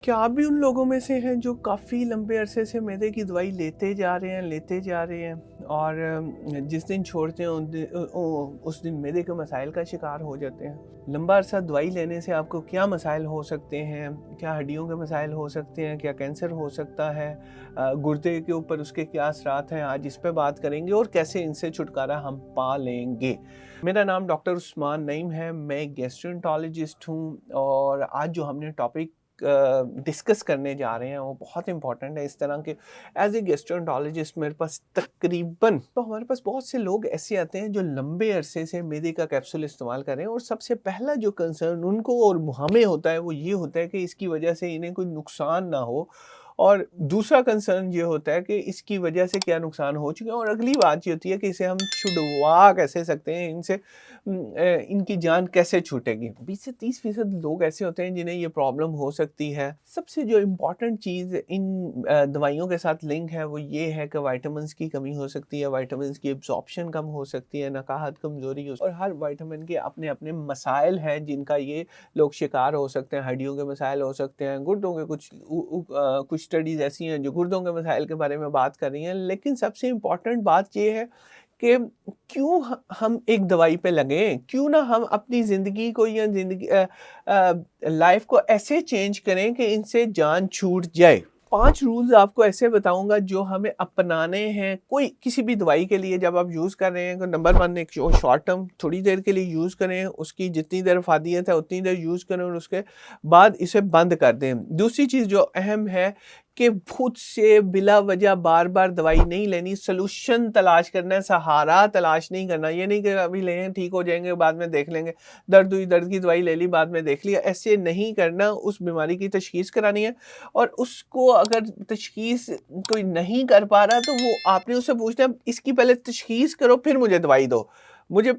क्या आप भी उन लोगों में से हैं जो काफ़ी लंबे अरसे से मैदे की दवाई लेते जा रहे हैं और जिस दिन छोड़ते हैं उस दिन मैदे के मसाइल का शिकार हो जाते हैं। लंबा अरसा दवाई लेने से आपको क्या मसाइल हो सकते हैं? क्या हड्डियों के मसाइल हो सकते हैं? क्या कैंसर हो सकता है? गुर्दे के ऊपर उसके क्या असरात हैं? आज इस पे बात करेंगे और कैसे इनसे छुटकारा हम पा लेंगे। मेरा नाम डॉक्टर उस्मान नईम है, मैं एक गैस्ट्रोएंटरोलॉजिस्ट हूँ और आज जो हमने टॉपिक डिस्कस करने जा रहे हैं वो बहुत इंपॉर्टेंट है। इस तरह के एज ए गेस्ट्रोएंटरोलॉजिस्ट मेरे पास हमारे पास बहुत से लोग ऐसे आते हैं जो लंबे अरसे से मैदे का कैप्सूल इस्तेमाल कर रहे हैं और सबसे पहला जो कंसर्न उनको और हमें होता है वो ये होता है कि इसकी वजह से इन्हें कोई नुकसान ना हो, और दूसरा कंसर्न ये होता है कि इसकी वजह से क्या नुकसान हो चुके हैं, और अगली बात ये होती है कि इसे हम छुड़वा कैसे सकते हैं, इनसे इनकी जान कैसे छूटेगी। 20 से 30% लोग ऐसे होते हैं जिन्हें ये प्रॉब्लम हो सकती है। सबसे जो इम्पोर्टेंट चीज़ इन दवाइयों के साथ लिंक है वो ये है कि विटामिन्स की कमी हो सकती है, विटामिन्स की एब्जॉर्प्शन कम हो सकती है, नकाहत कमजोरी हो, और हर विटामिन के अपने अपने मसाइल हैं जिनका ये लोग शिकार हो सकते हैं। हड्डियों के मसाइल हो सकते हैं, गुर्दों के कुछ स्टडीज़ ऐसी हैं जो गुर्दों के मसाइल के बारे में बात कर रही हैं। लेकिन सबसे इम्पॉर्टेंट बात ये है कि क्यों हम एक दवाई पे लगे, क्यों ना हम अपनी ज़िंदगी को या लाइफ को ऐसे चेंज करें कि इनसे जान छूट जाए। 5 रूल्स आपको ऐसे बताऊंगा जो हमें अपनाने हैं कोई किसी भी दवाई के लिए। जब आप यूज़ कर रहे हैं तो नंबर 1, एक शॉर्ट टर्म थोड़ी देर के लिए यूज़ करें, उसकी जितनी देर फादियत है उतनी देर यूज़ करें और उसके बाद इसे बंद कर दें। दूसरी चीज़ जो अहम है कि खुद से बिला वजह बार बार दवाई नहीं लेनी, सोल्यूशन तलाश करना है, सहारा तलाश नहीं करना। ये नहीं कि अभी लें ठीक हो जाएंगे बाद में देख लेंगे, दर्द हुई दर्द की दवाई ले ली बाद में देख लिया, ऐसे नहीं करना। उस बीमारी की तशखीस करानी है और उसको अगर तशखीस कोई नहीं कर पा रहा तो वो आपने उससे पूछना है इसकी पहले तशखीस करो फिर मुझे दवाई दो। मुझे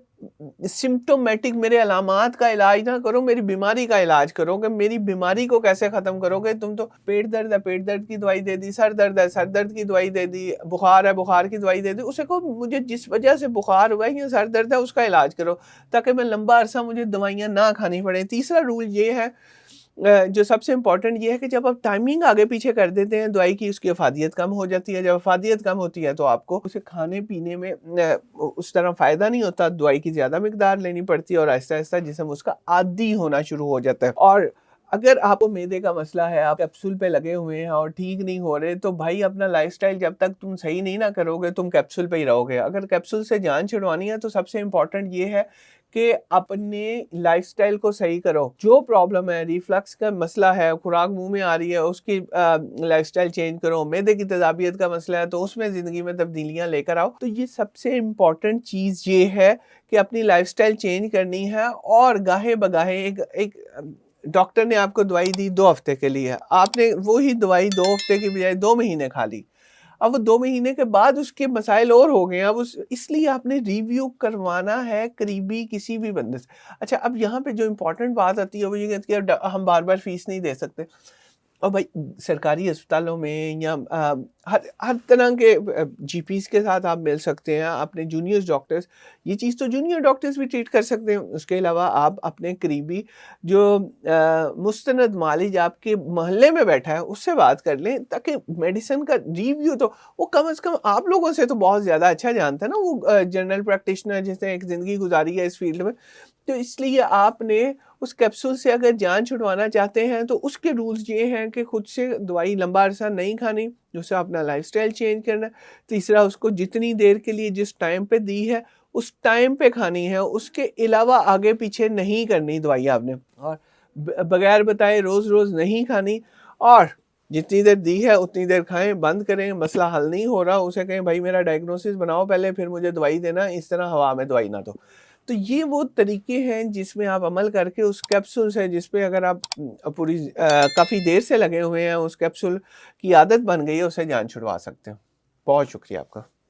सिम्प्टोमेटिक मेरे अलामात का इलाज ना करो, मेरी बीमारी का इलाज करो कि मेरी बीमारी को कैसे ख़त्म करोगे। तुम तो पेट दर्द है पेट दर्द की दवाई दे दी, सर दर्द है सर दर्द की दवाई दे दी, बुखार है बुखार की दवाई दे दी। उसे कहो मुझे जिस वजह से बुखार हुआ है या सर दर्द है उसका इलाज करो ताकि मैं लंबा अरसा मुझे दवाइयाँ ना खानी पड़े। तीसरा रूल ये है जो सबसे इम्पॉर्टेंट ये है कि जब आप टाइमिंग आगे पीछे कर देते हैं दवाई की, उसकी अफादियत कम हो जाती है। जब अफादियत कम होती है तो आपको उसे खाने पीने में उस तरह फ़ायदा नहीं होता, दवाई की ज़्यादा मिकदार लेनी पड़ती है और आहिस्ता आहिस्ता जिस्म उसका आदी होना शुरू हो जाता है। और अगर आपको मैदे का मसला है, आप कैप्सूल पे लगे हुए हैं और ठीक नहीं हो रहे, तो भाई अपना लाइफस्टाइल जब तक तुम सही नहीं ना करोगे तुम कैप्सूल पे ही रहोगे। अगर कैप्सूल से जान छुड़वानी है तो सबसे इम्पोर्टेंट ये है कि अपने लाइफस्टाइल को सही करो। जो प्रॉब्लम है, रिफ्लक्स का मसला है, खुराक मुंह में आ रही है, उसकी लाइफस्टाइल चेंज करो। मैदे की तेजाबियत का मसला है तो उसमें ज़िंदगी में तब्दीलियां लेकर आओ। तो ये सबसे इम्पॉर्टेंट चीज़ ये है कि अपनी लाइफस्टाइल चेंज करनी है। और गाहे बगाहे एक डॉक्टर ने आपको दवाई दी 2 हफ्ते के लिए, आपने वही दवाई 2 हफ्ते की बजाय 2 महीने खा ली। अब वो 2 महीने के बाद उसके मसाइल और हो गए हैं। अब इसलिए आपने रिव्यू करवाना है करीबी किसी भी बंदे से। अच्छा, अब यहाँ पे जो इम्पोर्टेंट बात आती है वो ये कहती है हम बार बार फीस नहीं दे सकते। और भाई सरकारी अस्पतालों में या हर तरह के जीपीज के साथ आप मिल सकते हैं, अपने जूनियर डॉक्टर्स, ये चीज़ तो जूनियर डॉक्टर्स भी ट्रीट कर सकते हैं। उसके अलावा आप अपने करीबी जो मुस्तनद मालिज आपके मोहल्ले में बैठा है उससे बात कर लें, ताकि मेडिसिन का रिव्यू तो वो कम से कम आप लोगों से तो बहुत ज़्यादा अच्छा जानता है ना, वो जनरल प्रैक्टिशनर जिसने एक ज़िंदगी गुजारी है इस फील्ड में। तो इसलिए आपने उस कैप्सूल से अगर जान छुड़वाना चाहते हैं तो उसके रूल्स ये हैं कि खुद से दवाई लंबा अरसा नहीं खानी, दूसरा अपना लाइफस्टाइल चेंज करना, तीसरा उसको जितनी देर के लिए जिस टाइम पे दी है उस टाइम पे खानी है, उसके अलावा आगे पीछे नहीं करनी दवाई आपने, और बगैर बताए रोज़ रोज़ नहीं खानी। और जितनी देर दी है उतनी देर खाएं, बंद करें। मसला हल नहीं हो रहा उसे कहें भाई मेरा डायग्नोसिस बनाओ पहले फिर मुझे दवाई देना, इस तरह हवा में दवाई ना दो। तो ये वो तरीके हैं जिसमें आप अमल करके उस कैप्सूल से, जिस पे अगर आप पूरी काफ़ी देर से लगे हुए हैं, उस कैप्सूल की आदत बन गई है, उसे जान छुड़वा सकते हो। बहुत शुक्रिया आपका।